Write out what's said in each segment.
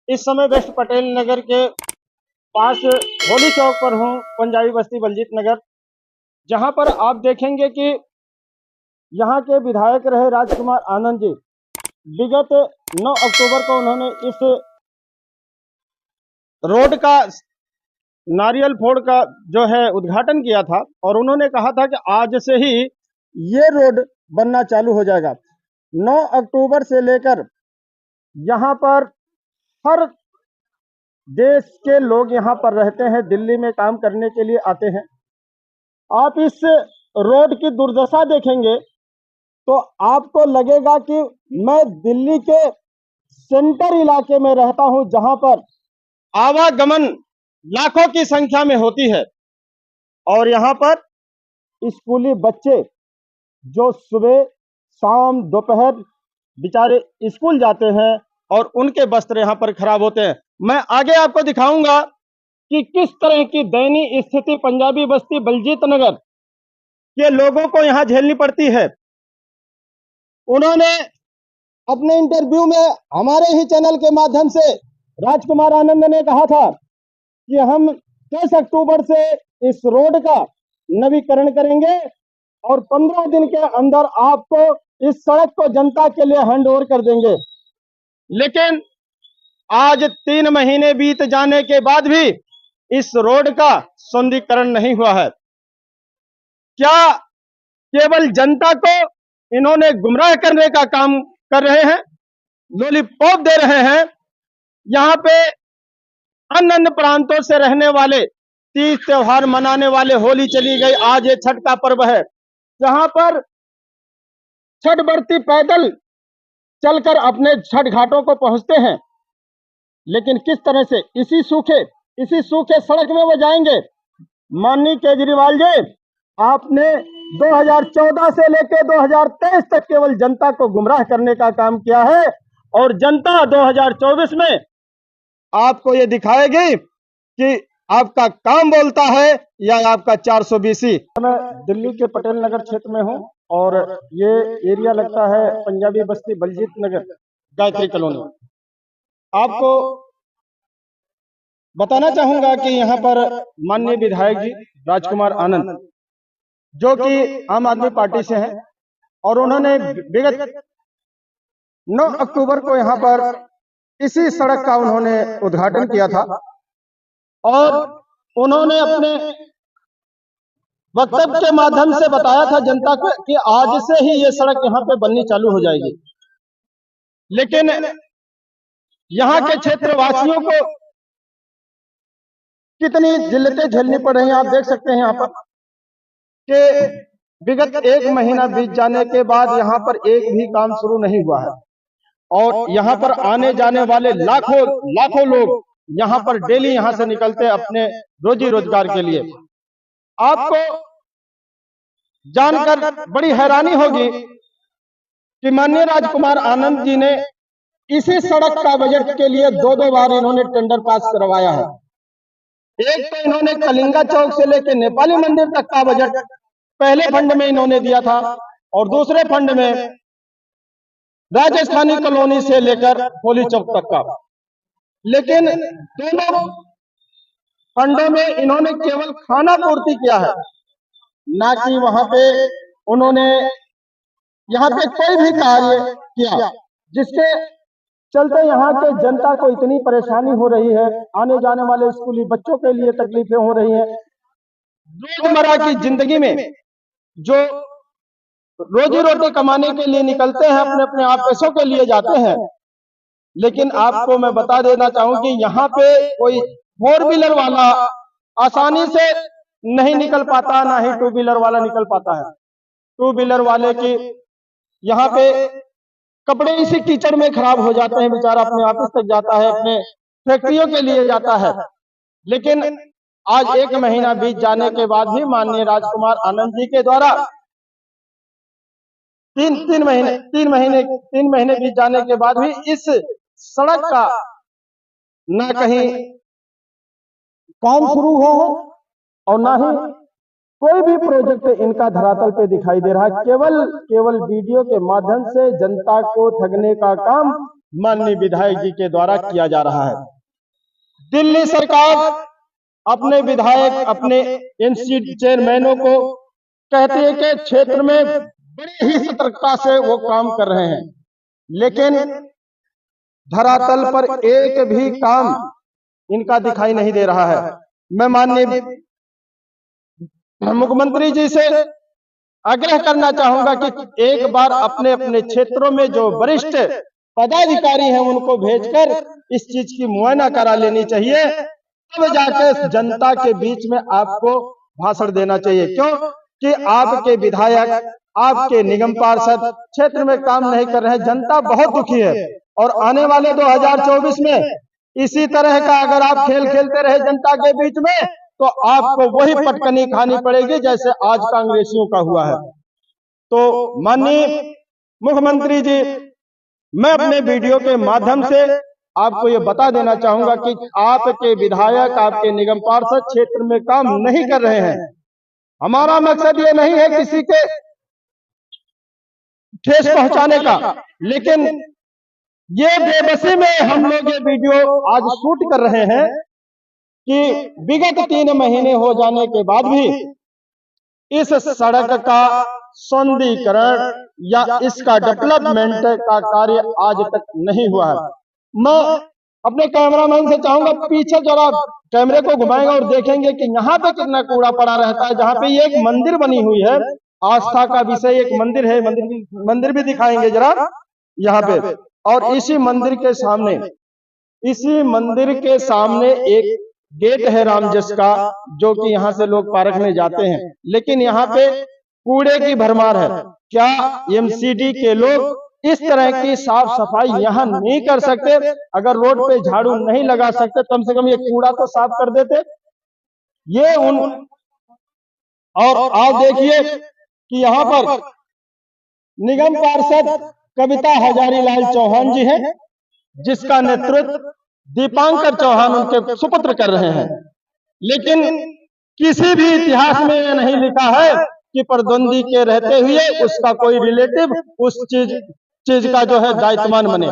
इस समय वेस्ट पटेल नगर के पास होली चौक पर हूँ, पंजाबी बस्ती बलजीत नगर, जहाँ पर आप देखेंगे कि यहाँ के विधायक रहे राजकुमार आनंद जी। विगत 9 अक्टूबर को उन्होंने इस रोड का नारियल फोड़ का जो है उद्घाटन किया था और उन्होंने कहा था कि आज से ही ये रोड बनना चालू हो जाएगा। 9 अक्टूबर से लेकर यहाँ पर हर देश के लोग यहाँ पर रहते हैं, दिल्ली में काम करने के लिए आते हैं। आप इस रोड की दुर्दशा देखेंगे तो आपको लगेगा कि मैं दिल्ली के सेंटर इलाके में रहता हूं, जहां पर आवागमन लाखों की संख्या में होती है और यहाँ पर स्कूली बच्चे जो सुबह शाम दोपहर बेचारे स्कूल जाते हैं और उनके वस्त्र यहाँ पर खराब होते हैं। मैं आगे आपको दिखाऊंगा कि किस तरह की दयनीय स्थिति पंजाबी बस्ती बलजीत नगर के लोगों को यहाँ झेलनी पड़ती है। उन्होंने अपने इंटरव्यू में हमारे ही चैनल के माध्यम से राजकुमार आनंद ने कहा था कि हम 10 अक्टूबर से इस रोड का नवीकरण करेंगे और 15 दिन के अंदर आपको इस सड़क को जनता के लिए हैंड ओवर कर देंगे। लेकिन आज 3 महीने बीत जाने के बाद भी इस रोड का सौंदर्यीकरण नहीं हुआ है। क्या केवल जनता को इन्होंने गुमराह करने का काम कर रहे हैं, लॉलीपॉप दे रहे हैं? यहाँ पे अन्य अन्य प्रांतों से रहने वाले, तीज त्योहार मनाने वाले, होली चली गई, आज ये छठ का पर्व है, जहां पर छठ व्रती पैदल चलकर अपने छठ घाटों को पहुंचते हैं। लेकिन किस तरह से इसी सूखे सड़क में वो जाएंगे? माननीय केजरीवाल जी, आपने 2014 से लेकर 2023 तक केवल जनता को गुमराह करने का काम किया है और जनता 2024 में आपको ये दिखाएगी कि आपका काम बोलता है या आपका 420। मैं दिल्ली के पटेल नगर क्षेत्र में हूं और ये एरिया लगता है पंजाबी बस्ती बलजीत नगर, गायत्री कॉलोनी। आपको बताना चाहूंगा कि यहाँ पर माननीय विधायक जी राजकुमार आनंद, जो कि आम आदमी पार्टी से हैं, और उन्होंने विगत 9 अक्टूबर को यहाँ पर इसी सड़क का उन्होंने उद्घाटन किया था और उन्होंने अपने वक्तव्य के माध्यम से बताया था जनता को कि आज से ही ये सड़क यहाँ पे बननी चालू हो जाएगी। लेकिन यहाँ के क्षेत्रवासियों को कितनी जिल्लतें झेलनी पड़ रही हैं आप देख सकते हैं। यहाँ पर कि विगत 1 महीना बीत जाने के बाद यहाँ पर एक भी काम शुरू नहीं हुआ है और यहाँ पर आने जाने वाले लाखों लोग यहाँ पर डेली यहाँ से निकलते अपने रोजी रोजगार के लिए। आपको जानकर बड़ी हैरानी होगी कि माननीय राजकुमार आनंद जी ने इसी सड़क का बजट के लिए 2 बार इन्होंने टेंडर पास करवाया है। एक तो इन्होंने कलिंगा चौक से लेकर नेपाली मंदिर तक का बजट पहले फंड में इन्होंने दिया था और दूसरे फंड में राजस्थानी कॉलोनी से लेकर होली चौक तक का। लेकिन दोनों फंडों में इन्होंने केवल खाना पूर्ति किया है, ना कि वहां पे उन्होंने यहाँ पे कोई भी कार्य किया, जिसके चलते यहाँ के जनता को इतनी परेशानी हो रही है। आने जाने वाले स्कूली बच्चों के लिए तकलीफें हो रही हैं। रोजमर्रा की जिंदगी में जो रोजी रोटी कमाने के लिए निकलते हैं, अपने अपने आप पैसों के लिए जाते हैं, लेकिन आपको मैं बता देना चाहूं कि यहाँ पे कोई 4 व्हीलर वाला आसानी से नहीं निकल पाता, ना ही 2 व्हीलर वाला निकल पाता है। 2 व्हीलर वाले की यहाँ पे कपड़े इसी कीचड़ में खराब हो जाते हैं, बेचारा अपने ऑफिस तक जाता है, अपने फैक्ट्रियों के लिए जाता है। लेकिन आज 1 महीना बीत जाने के बाद भी माननीय राजकुमार आनंद जी के द्वारा 3 महीने बीत जाने के बाद भी इस सड़क का न कहीं काम शुरू हो और ना ही कोई भी प्रोजेक्ट इनका धरातल पे दिखाई दे रहा है। केवल वीडियो के माध्यम से जनता को ठगने का काम माननीय विधायक जी के द्वारा किया जा रहा है। दिल्ली सरकार अपने विधायक, अपने एनसीडी चेयरमैनों को कहती है कि क्षेत्र में बड़ी ही सतर्कता से वो काम कर रहे हैं, लेकिन धरातल पर एक भी काम इनका दिखाई नहीं दे रहा है। मैं माननीय मुख्यमंत्री जी से आग्रह करना चाहूंगा कि एक बार अपने अपने क्षेत्रों में जो वरिष्ठ पदाधिकारी हैं उनको भेजकर इस चीज की मुआयना करा लेनी चाहिए, तब जाके जनता के बीच में आपको भाषण देना चाहिए। क्यों कि आपके विधायक, आपके निगम पार्षद क्षेत्र में काम नहीं कर रहे हैं। जनता बहुत दुखी है और आने वाले 2024 में इसी तरह का अगर आप खेल खेलते रहे जनता के बीच में, तो आपको वही पटकनी खानी पड़ेगी जैसे आज कांग्रेसियों का हुआ है। तो माननीय मुख्यमंत्री जी, मैं अपने वीडियो के माध्यम से आपको ये बता देना चाहूंगा कि आपके विधायक, आपके निगम पार्षद क्षेत्र में काम नहीं कर रहे हैं। हमारा मकसद ये नहीं है किसी के ठेस पहुंचाने का, लेकिन ये बेबसी में हम लोग ये वीडियो आज शूट कर रहे हैं कि विगत 3 महीने हो जाने के बाद भी इस सड़क का सौंदर्यीकरण या इसका डेवलपमेंट का कार्य आज तक नहीं हुआ है। मैं अपने कैमरामैन से चाहूंगा पीछे जरा कैमरे को घुमाएंगे और देखेंगे कि यहाँ पे कितना कूड़ा पड़ा रहता है। जहाँ पे ये एक मंदिर बनी हुई है, आस्था का विषय एक मंदिर है, मंदिर भी दिखाएंगे जरा यहाँ पे। और इसी मंदिर के सामने एक गेट है रामजस का, जो कि यहाँ से लोग पार्क में जाते हैं, लेकिन यहाँ पे कूड़े की भरमार है। क्या एमसीडी के लोग इस तरह की साफ सफाई यहाँ नहीं कर सकते? अगर रोड पे झाड़ू नहीं लगा सकते, कम से कम ये कूड़ा तो साफ कर देते। ये उन और आप देखिए कि यहाँ पर निगम पार्षद कविता हजारीलाल चौहान जी हैं, जिसका नेतृत्व दीपांकर चौहान उनके सुपुत्र कर रहे हैं। लेकिन किसी भी इतिहास में यह नहीं लिखा है कि प्रतिद्वंदी के रहते हुए उसका कोई रिलेटिव उस चीज का जो है दायित्वमान बने।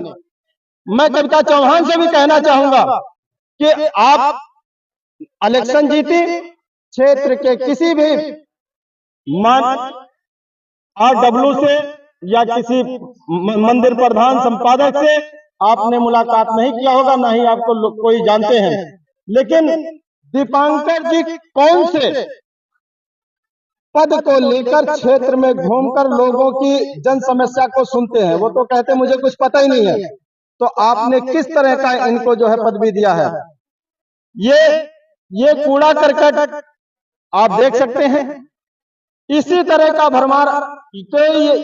मैं कविता चौहान से भी कहना चाहूंगा कि आप इलेक्शन जीती, क्षेत्र के किसी भी RW से या किसी मंदिर प्रधान संपादक से आपने मुलाकात नहीं किया होगा, ना ही आपको कोई जानते हैं। लेकिन दीपांकर जी कौन से पद को लेकर क्षेत्र में घूमकर लोगों की जन समस्या को सुनते हैं? वो तो कहते मुझे कुछ पता ही नहीं है। तो आपने किस तरह का इनको जो है पदवी दिया है? ये कूड़ा करकट आप देख सकते हैं, इसी तरह का भरमार। तो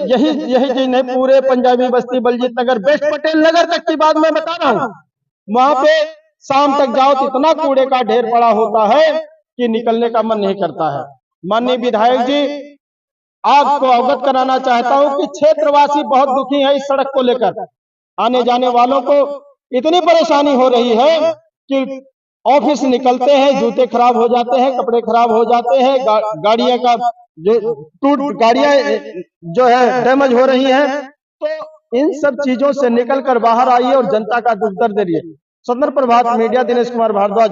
यही चीज नहीं, पूरे पंजाबी बस्ती, बलजीत नगर, बेस्ट पटेल नगर तक की बात मैं बता रहा हूँ। वहां पे शाम तक जाओ तो इतना कूड़े का ढेर पड़ा होता है कि निकलने का मन नहीं करता है। माननीय विधायक जी, आपको अवगत कराना चाहता हूं कि क्षेत्रवासी बहुत दुखी है इस सड़क को लेकर। आने जाने वालों को इतनी परेशानी हो रही है कि ऑफिस निकलते हैं, जूते खराब हो जाते हैं, कपड़े खराब हो जाते हैं, गाड़ियां का गाड़ियां जो है डैमेज हो रही हैं। तो इन सब चीजों से निकलकर बाहर आइए और जनता का दुख दर्द दीजिए। सदर प्रभात मीडिया, दिनेश कुमार भारद्वाज।